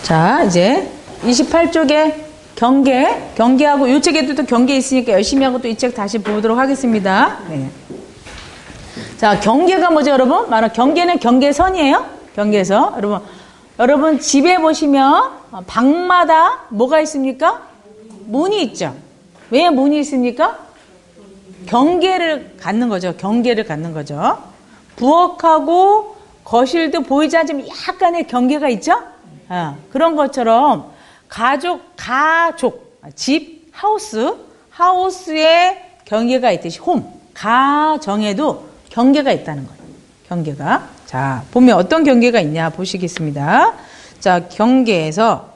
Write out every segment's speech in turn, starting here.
자, 이제 28쪽에 경계하고 이 책에도 또 경계 있으니까 열심히 하고 또 이 책 다시 보도록 하겠습니다. 네. 자, 경계가 뭐죠, 여러분? 말은 경계는 경계선이에요. 경계선. 여러분 집에 보시면 방마다 뭐가 있습니까? 문이 있죠. 왜 문이 있습니까? 경계를 갖는 거죠. 경계를 갖는 거죠. 부엌하고 거실도 보이지 않지만 약간의 경계가 있죠? 그런 것처럼 집, 하우스에 경계가 있듯이 가정에도 경계가 있다는 거예요. 경계가. 자, 보면 어떤 경계가 있냐 보시겠습니다. 자, 경계에서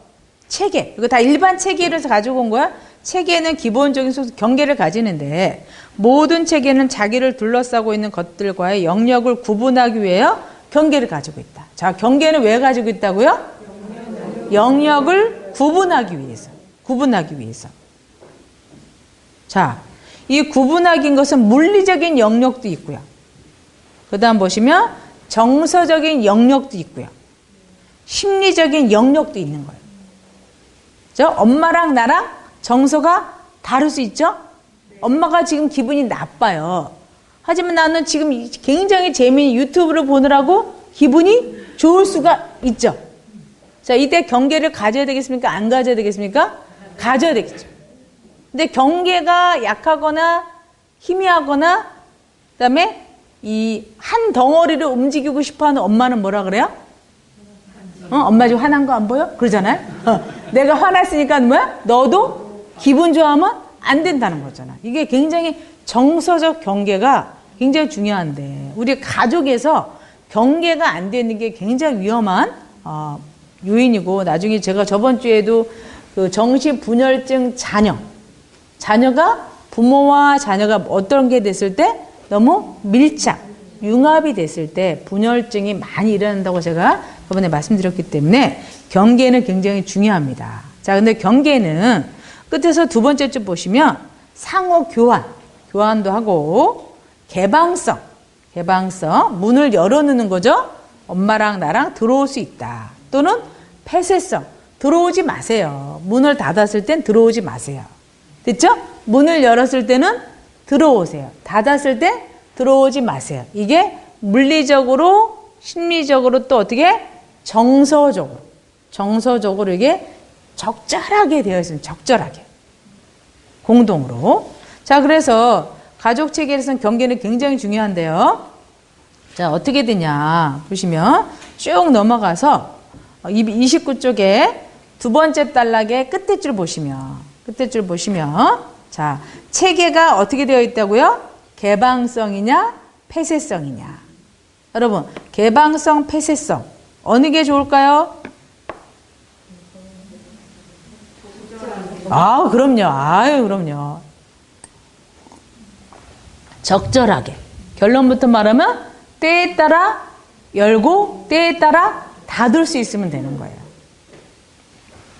체계. 이거 다 일반 체계를 가지고 온 거야. 체계는 기본적인 경계를 가지는데 모든 체계는 자기를 둘러싸고 있는 것들과의 영역을 구분하기 위해 경계를 가지고 있다. 자, 경계는 왜 가지고 있다고요? 영역을 구분하기 위해서. 자, 이 구분하기인 것은 물리적인 영역도 있고요. 그 다음 보시면 정서적인 영역도 있고요. 심리적인 영역도 있는 거예요. 엄마랑 나랑 정서가 다를 수 있죠? 엄마가 지금 기분이 나빠요. 하지만 나는 지금 굉장히 재미있는 유튜브를 보느라고 기분이 좋을 수가 있죠. 자, 이때 경계를 가져야 되겠습니까? 안 가져야 되겠습니까? 가져야 되겠죠. 근데 경계가 약하거나 희미하거나 그다음에 이 한 덩어리를 움직이고 싶어하는 엄마는 뭐라 그래요? 엄마 지금 화난 거 안 보여? 그러잖아요. 내가 화났으니까 뭐야? 너도 기분 좋아하면 안 된다는 거잖아. 이게 굉장히 정서적 경계가 굉장히 중요한데 우리 가족에서 경계가 안 되는 게 굉장히 위험한 요인이고 나중에 제가 저번 주에도 그 정신분열증 자녀가 부모와 자녀가 어떤 게 됐을 때 너무 융합이 됐을 때 분열증이 많이 일어난다고 제가 저번에 말씀드렸기 때문에 경계는 굉장히 중요합니다. 자, 근데 경계는 끝에서 두 번째 줄 보시면 상호 교환도 하고 개방성, 문을 열어놓는 거죠. 엄마랑 나랑 들어올 수 있다. 또는 폐쇄성, 들어오지 마세요. 문을 닫았을 땐 들어오지 마세요. 됐죠? 문을 열었을 때는 들어오세요. 닫았을 때 들어오지 마세요. 이게 물리적으로, 심리적으로 또 어떻게? 정서적으로 이게 적절하게 되어 있습니다. 적절하게. 공동으로. 자, 그래서 가족 체계에서는 경계는 굉장히 중요한데요. 자, 어떻게 되냐. 보시면 쭉 넘어가서 29쪽에 두 번째 단락의 끝에 줄 보시면 자, 체계가 어떻게 되어 있다고요? 개방성이냐 폐쇄성이냐. 여러분, 개방성, 폐쇄성 어느 게 좋을까요? 그럼요. 적절하게. 결론부터 말하면 때에 따라 열고 때에 따라 닫을 수 있으면 되는 거예요.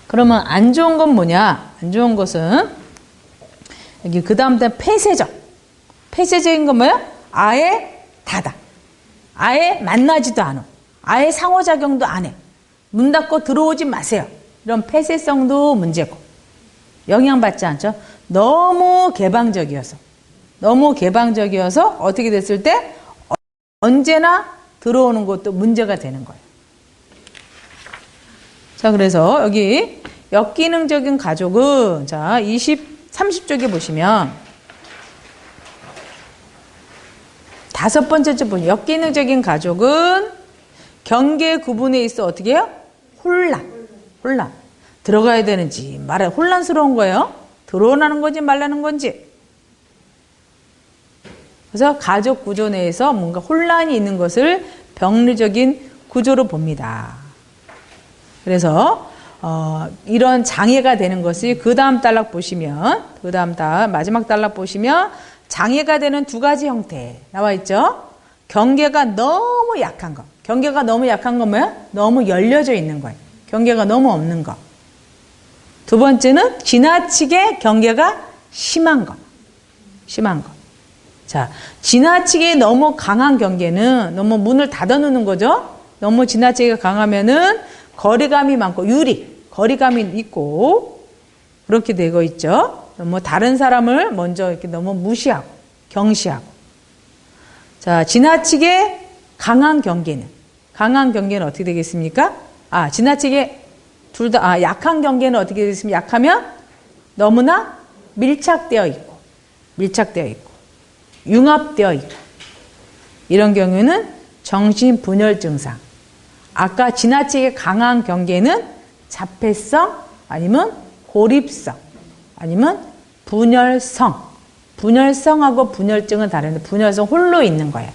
그러면 안 좋은 건 뭐냐? 안 좋은 것은 여기 그 다음 때 폐쇄적인 건 뭐예요? 아예 닫아. 아예 만나지도 않아. 아예 상호작용도 안 해. 문 닫고 들어오지 마세요. 이런 폐쇄성도 문제고 영향받지 않죠. 너무 개방적이어서 어떻게 됐을 때 언제나 들어오는 것도 문제가 되는 거예요. 자, 그래서 여기 역기능적인 가족은 자 30쪽에 보시면 다섯 번째 줄 보시면 역기능적인 가족은 경계 구분에 있어 어떻게 해요? 혼란. 들어가야 되는지 혼란스러운 거예요. 들어오라는 건지 말라는 건지. 그래서 가족 구조 내에서 뭔가 혼란이 있는 것을 병리적인 구조로 봅니다. 그래서 이런 장애가 되는 것이 그 다음 단락 보시면 마지막 단락 보시면 장애가 되는 두 가지 형태 나와 있죠. 경계가 너무 약한 거. 경계가 너무 약한 건 뭐야? 너무 열려져 있는 거예요. 경계가 너무 없는 거. 두 번째는 지나치게 경계가 심한 거. 자, 지나치게 너무 강한 경계는 너무 문을 닫아 놓는 거죠. 너무 지나치게 강하면은 거리감이 많고 거리감이 있고 그렇게 되고 있죠. 뭐 다른 사람을 먼저 이렇게 너무 무시하고 경시하고. 자, 지나치게 강한 경계는 어떻게 되겠습니까? 지나치게 약한 경계는 어떻게 되겠습니까? 약하면 너무나 밀착되어 있고 융합되어 있고 이런 경우는 정신분열 증상. 아까 지나치게 강한 경계는 자폐성 아니면 고립성 아니면 분열성하고 분열증은 다른데 분열성 홀로 있는 거예요.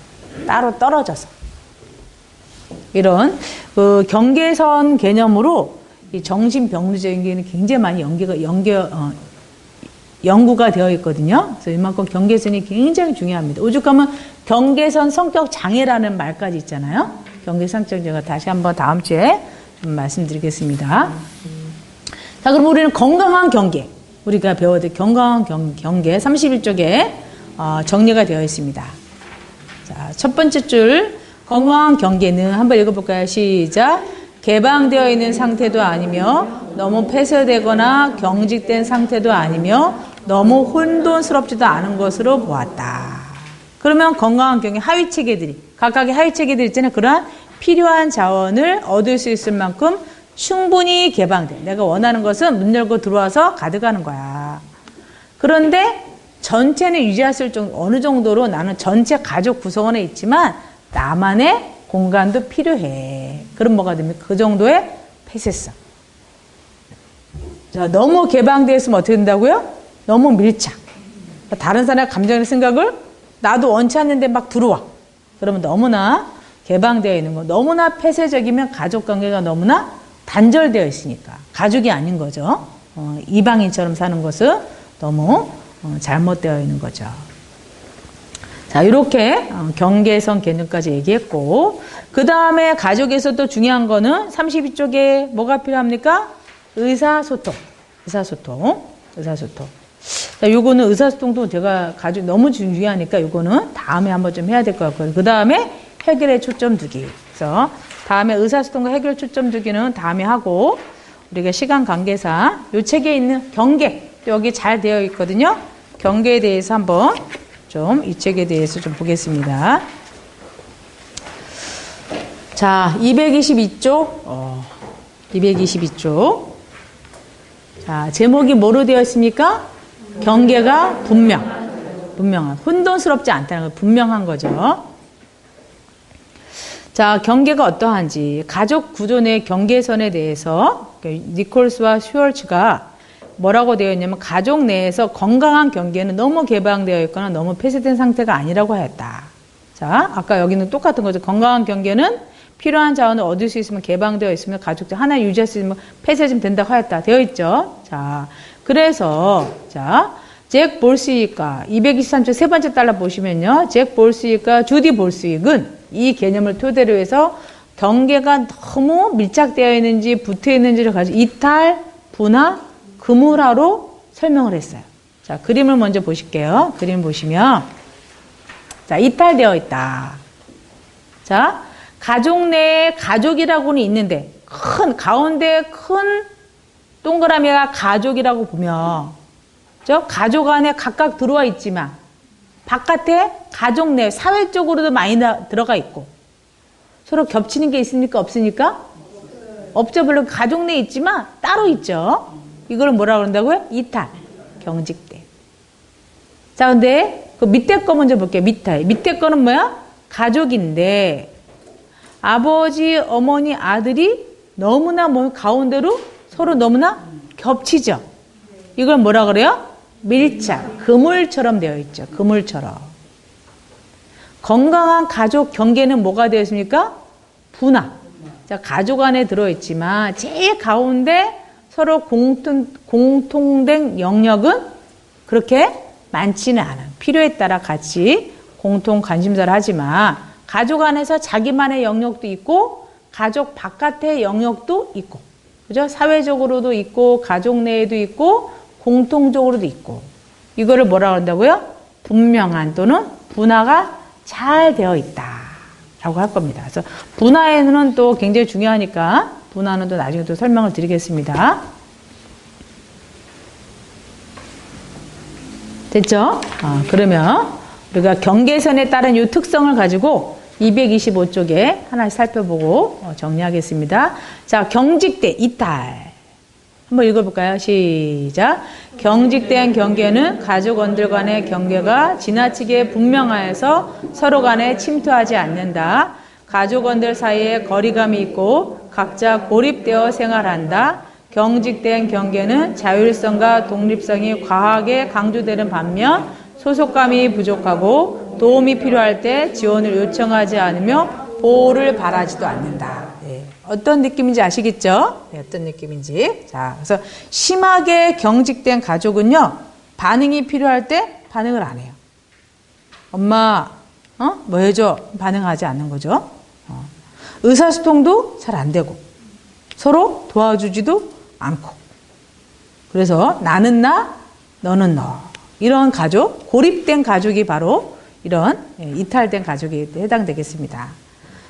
따로 떨어져서. 이런 경계선 개념으로 이 정신병리적인 게 굉장히 많이 연구가 되어 있거든요. 그래서 이만큼 경계선이 굉장히 중요합니다. 오죽하면 경계선 성격 장애라는 말까지 있잖아요. 경계선 성격 장애 다시 한번 다음 주에 좀 말씀드리겠습니다. 자, 그럼 우리는 건강한 경계. 우리가 배워야 건강한 경계 31쪽에 정리가 되어 있습니다. 자, 첫 번째 줄 건강한 경계는 한번 읽어볼까요? 시작. 개방되어 있는 상태도 아니며 너무 폐쇄되거나 경직된 상태도 아니며 너무 혼돈스럽지도 않은 것으로 보았다. 그러면 건강한 경계 각각의 하위 체계들이 있잖아요. 그러한 필요한 자원을 얻을 수 있을 만큼 충분히 개방돼. 내가 원하는 것은 문 열고 들어와서 가득하는 거야. 그런데 전체는 유지할 정도, 어느 정도로 나는 전체 가족 구성원에 있지만 나만의 공간도 필요해. 그럼 뭐가 됩니까? 그 정도의 폐쇄성. 자, 너무 개방되어 있으면 어떻게 된다고요? 너무 밀착. 다른 사람의 감정의 생각을 나도 원치 않는데 막 들어와. 그러면 너무나 개방되어 있는 거. 너무나 폐쇄적이면 가족 관계가 너무나 단절되어 있으니까. 가족이 아닌 거죠. 이방인처럼 사는 것은 너무 잘못되어 있는 거죠. 자, 이렇게 경계선 개념까지 얘기했고, 그 다음에 가족에서 또 중요한 거는 32쪽에 뭐가 필요합니까? 의사소통. 자, 요거는 의사소통도 제가 가족 너무 중요하니까 요거는 다음에 한번 좀 해야 될 것 같고요. 그 다음에 해결에 초점 두기. 그래서 다음에 의사소통과 해결 초점 두기는 다음에 하고, 우리가 시간 관계상 요 책에 있는 경계, 여기 잘 되어 있거든요. 경계에 대해서 한번 좀 이 책에 대해서 좀 보겠습니다. 자, 222쪽. 222쪽. 자, 제목이 뭐로 되어 있습니까? 경계가 분명한. 혼돈스럽지 않다는 거 분명한 거죠. 자, 경계가 어떠한지. 가족 구조 내 경계선에 대해서 니콜스와 슈월츠가 뭐라고 되어 있냐면 가족 내에서 건강한 경계는 너무 개방되어 있거나 너무 폐쇄된 상태가 아니라고 하였다. 자, 아까 여기는 똑같은 거죠. 건강한 경계는 필요한 자원을 얻을 수 있으면 개방되어 있으면 가족들 하나 유지할 수 있으면 폐쇄 좀 된다고 하였다. 되어 있죠. 자, 그래서 잭 볼스익과 223쪽 세 번째 달러 보시면요. 잭 볼스익과 주디 볼스익은 이 개념을 토대로 해서 경계가 너무 밀착되어 있는지 붙어 있는지를 가지고 이탈, 분화, 금울화로 설명을 했어요. 자, 그림을 먼저 보실게요. 그림 보시면, 자, 이탈되어 있다. 자, 가족 내에 가족이라고는 있는데, 가운데 큰 동그라미가 가족이라고 보면, 가족 안에 각각 들어와 있지만, 바깥에 가족 내, 사회적으로도 많이 들어가 있고, 서로 겹치는 게 있습니까? 없습니까? 없죠. 물론 가족 내에 있지만, 따로 있죠. 이걸 뭐라고 그런다고요? 이탈, 경직돼. 자, 근데 그 밑에 거 먼저 볼게요. 밑에 거는 뭐야? 가족인데 아버지, 어머니, 아들이 너무나 가운데로 서로 너무나 겹치죠. 이걸 뭐라 그래요? 밀착, 그물처럼 되어 있죠. 그물처럼. 건강한 가족 경계는 뭐가 되어 있습니까? 분화. 자, 가족 안에 들어있지만 제일 가운데 서로 공통된 영역은 그렇게 많지는 않아요. 필요에 따라 같이 공통 관심사를 하지만 가족 안에서 자기만의 영역도 있고 가족 바깥의 영역도 있고, 그죠? 사회적으로도 있고 가족 내에도 있고 공통적으로도 있고, 이거를 뭐라고 한다고요? 분명한 또는 분화가 잘 되어 있다 라고 할 겁니다. 그래서 분화에는 또 굉장히 중요하니까 분화는 또 나중에 또 설명을 드리겠습니다. 됐죠? 그러면 우리가 경계선에 따른 이 특성을 가지고 225쪽에 하나씩 살펴보고 정리하겠습니다. 자, 경직대, 이탈. 한번 읽어볼까요? 시작. 경직된 경계는 가족원들 간의 경계가 지나치게 분명하여서 서로 간에 침투하지 않는다. 가족원들 사이에 거리감이 있고 각자 고립되어 생활한다. 경직된 경계는 자율성과 독립성이 과하게 강조되는 반면 소속감이 부족하고 도움이 필요할 때 지원을 요청하지 않으며 보호를 바라지도 않는다. 네. 어떤 느낌인지 아시겠죠? 네, 어떤 느낌인지. 자, 그래서 심하게 경직된 가족은요, 반응이 필요할 때 반응을 안 해요. 엄마, 뭐 해줘? 반응하지 않는 거죠. 의사소통도 잘 안 되고, 서로 도와주지도 않고. 그래서 나는 나, 너는 너. 이런 가족, 고립된 가족이 바로 이런 이탈된 가족에 해당되겠습니다.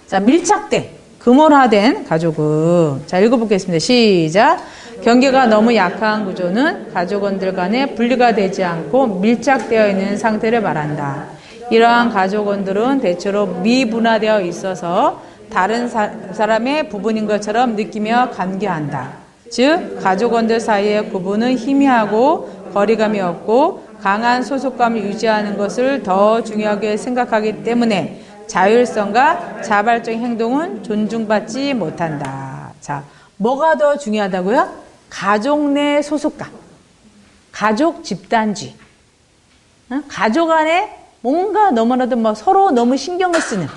자, 밀착된, 금원화된 가족은, 자, 읽어보겠습니다. 시작. 경계가 너무 약한 구조는 가족원들 간에 분리가 되지 않고 밀착되어 있는 상태를 말한다. 이러한 가족원들은 대체로 미분화되어 있어서 다른 사람의 부분인 것처럼 느끼며 관계한다. 즉, 가족원들 사이의 구분은 희미하고 거리감이 없고 강한 소속감을 유지하는 것을 더 중요하게 생각하기 때문에 자율성과 자발적인 행동은 존중받지 못한다. 자, 뭐가 더 중요하다고요? 가족 내 소속감, 가족 집단주의, 가족 안에 뭔가 너무나도 뭐 서로 너무 신경을 쓰는,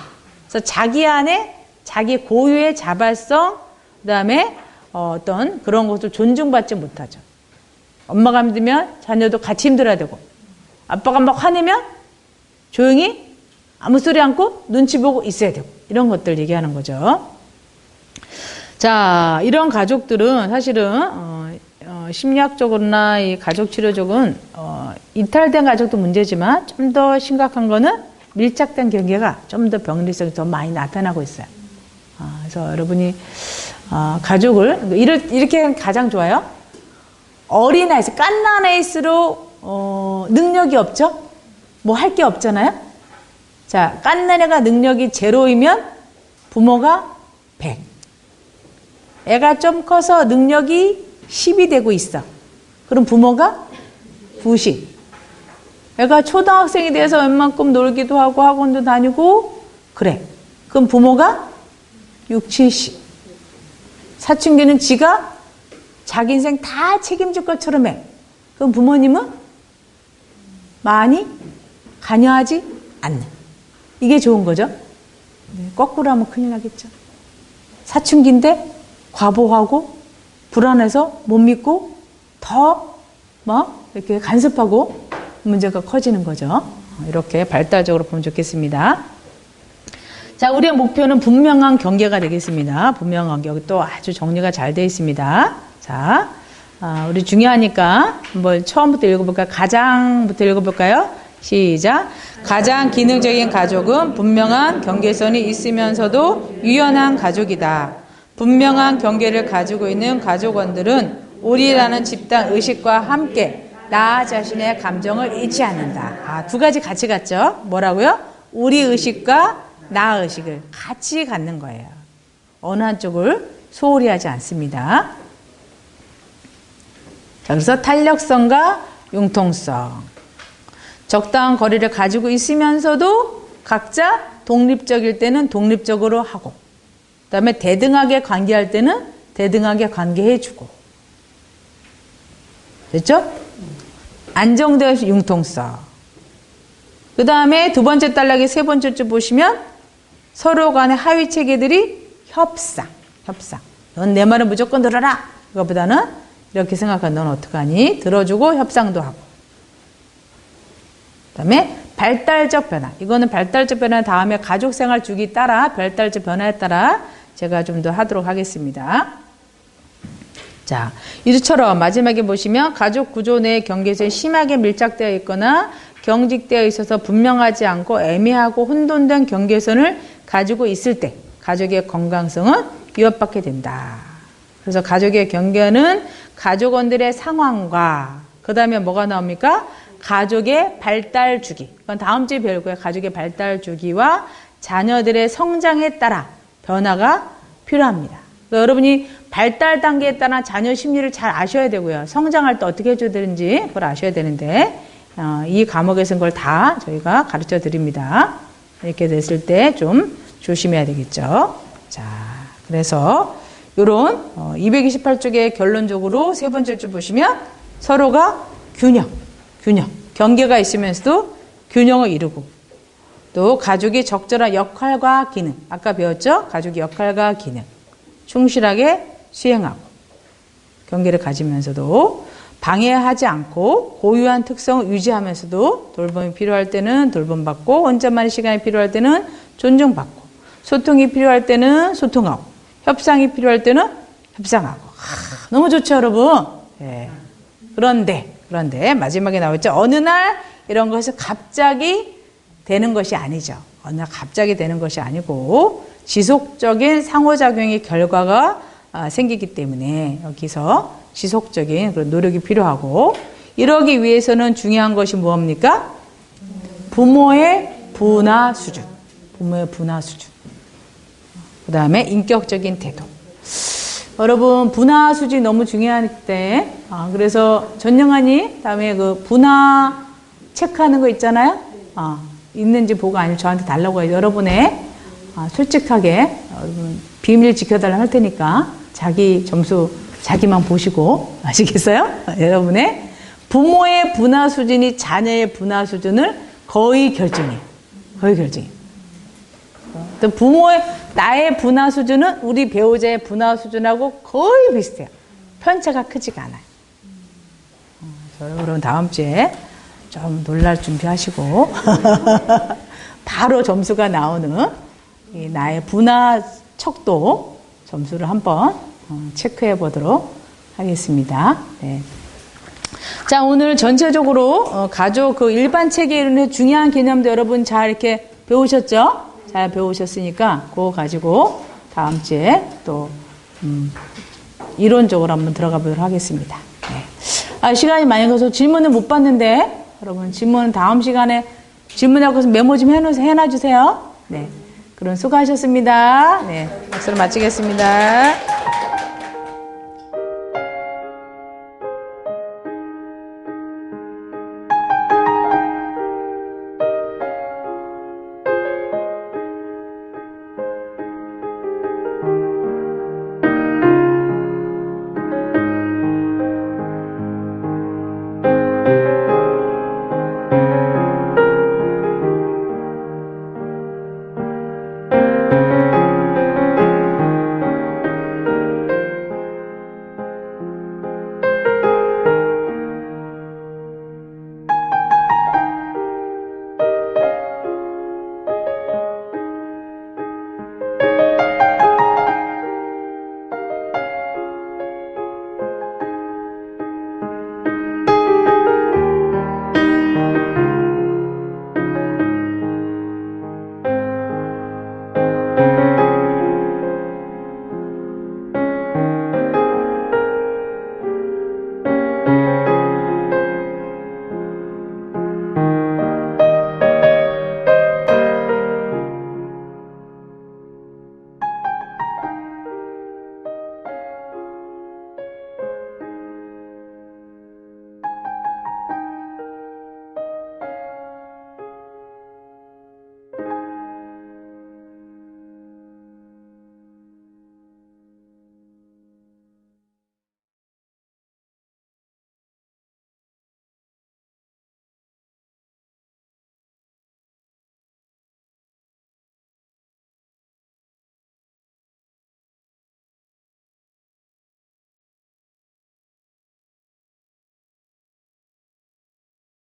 그래서 자기 안에 자기 고유의 자발성, 그 다음에 어떤 그런 것을 존중받지 못하죠. 엄마가 힘들면 자녀도 같이 힘들어야 되고, 아빠가 막 화내면 조용히 아무 소리 않고 눈치 보고 있어야 되고, 이런 것들 얘기하는 거죠. 자, 이런 가족들은 사실은 심리학적으로나 이 가족치료적은 이탈된 가족도 문제지만 좀 더 심각한 거는 밀착된 경계가 좀 더 병리성이 더 많이 나타나고 있어요. 그래서 여러분이 가족을 이렇게 하면 가장 좋아요. 어린아이에서 갓난아이일수록 능력이 없죠? 뭐 할 게 없잖아요? 자, 갓난애가 능력이 제로이면 부모가 100. 애가 좀 커서 능력이 10이 되고 있어. 그럼 부모가 90. 애가 초등학생이 돼서 웬만큼 놀기도 하고 학원도 다니고 그래. 그럼 부모가 6, 70. 사춘기는 지가 자기 인생 다 책임질 것처럼 해. 그럼 부모님은 많이 관여하지 않는. 이게 좋은 거죠. 거꾸로 하면 큰일 나겠죠. 사춘기인데 과보하고 불안해서 못 믿고 더 막 이렇게 간섭하고 문제가 커지는 거죠. 이렇게 발달적으로 보면 좋겠습니다. 자, 우리의 목표는 분명한 경계가 되겠습니다. 분명한 경계 또 아주 정리가 잘 되어 있습니다. 자, 우리 중요하니까 한번 처음부터 읽어볼까요? 가장부터 읽어볼까요? 시작. 가장 기능적인 가족은 분명한 경계선이 있으면서도 유연한 가족이다. 분명한 경계를 가지고 있는 가족원들은 우리라는 집단 의식과 함께 나 자신의 감정을 잃지 않는다. 두 가지 같이 갔죠? 뭐라고요? 우리 의식과 나 의식을 같이 갖는 거예요. 어느 한쪽을 소홀히 하지 않습니다. 자, 그래서 탄력성과 융통성. 적당한 거리를 가지고 있으면서도 각자 독립적일 때는 독립적으로 하고, 그 다음에 대등하게 관계할 때는 대등하게 관계해주고. 됐죠? 안정된 융통성. 그 다음에 두 번째 단락의 세 번째 줄 보시면 서로 간의 하위 체계들이 협상. 넌 내 말을 무조건 들어라. 그것보다는 이렇게 생각한 넌 어떡하니? 들어주고 협상도 하고. 그 다음에 발달적 변화. 이거는 발달적 변화 다음에 가족생활 주기 따라 발달적 변화에 따라 제가 좀 더 하도록 하겠습니다. 자, 이처럼 마지막에 보시면 가족 구조 내의 경계선이 심하게 밀착되어 있거나 경직되어 있어서 분명하지 않고 애매하고 혼돈된 경계선을 가지고 있을 때 가족의 건강성은 위협받게 된다. 그래서 가족의 경계는 가족원들의 상황과 그 다음에 뭐가 나옵니까? 가족의 발달 주기. 그건 다음 주에 배울 거예요. 가족의 발달 주기와 자녀들의 성장에 따라 변화가 필요합니다. 그러니까 여러분이 발달 단계에 따라 자녀 심리를 잘 아셔야 되고요. 성장할 때 어떻게 해줘야 되는지 그걸 아셔야 되는데 이 과목에서는 그걸 다 저희가 가르쳐 드립니다. 이렇게 됐을 때 좀 조심해야 되겠죠. 자, 그래서 요런 228쪽에 결론적으로 세 번째 줄 보시면 서로가 균형, 경계가 있으면서도 균형을 이루고 또 가족이 적절한 역할과 기능, 아까 배웠죠? 가족의 역할과 기능 충실하게 수행하고 경계를 가지면서도 방해하지 않고 고유한 특성을 유지하면서도 돌봄이 필요할 때는 돌봄받고 혼자만의 시간이 필요할 때는 존중받고 소통이 필요할 때는 소통하고 협상이 필요할 때는 협상하고 너무 좋죠 여러분. 네. 그런데 마지막에 나오죠. 어느 날 이런 것이 갑자기 되는 것이 아니죠. 어느 날 갑자기 되는 것이 아니고 지속적인 상호작용의 결과가 생기기 때문에 여기서 지속적인 그런 노력이 필요하고 이러기 위해서는 중요한 것이 무엇입니까? 부모의 분화 수준. 그 다음에 인격적인 태도. 여러분 분화 수준이 너무 중요한데 그래서 전영환이 다음에 그 분화 체크하는 거 있잖아요. 있는지 보고 아니면 저한테 달라고 해요. 여러분의 솔직하게 여러분 비밀 지켜달라고 할 테니까 자기 점수 자기만 보시고 아시겠어요? 여러분의 부모의 분화 수준이 자녀의 분화 수준을 거의 결정해요. 또 부모의 나의 분화 수준은 우리 배우자의 분화 수준하고 거의 비슷해요. 편차가 크지가 않아요. 여러분 다음 주에 좀 놀랄 준비하시고 바로 점수가 나오는 이 나의 분화 척도 점수를 한번 체크해 보도록 하겠습니다. 네. 자, 오늘 전체적으로 가족 그 일반 체계 이론의 중요한 개념도 여러분 잘 이렇게 배우셨죠? 잘 배우셨으니까 그거 가지고 다음 주에 또 이론적으로 한번 들어가 보도록 하겠습니다. 네. 시간이 많이 가서 질문을 못 봤는데 여러분 질문은 다음 시간에 질문하고서 메모 좀 해놔주세요. 네. 그럼 수고하셨습니다. 네. 박수로 마치겠습니다.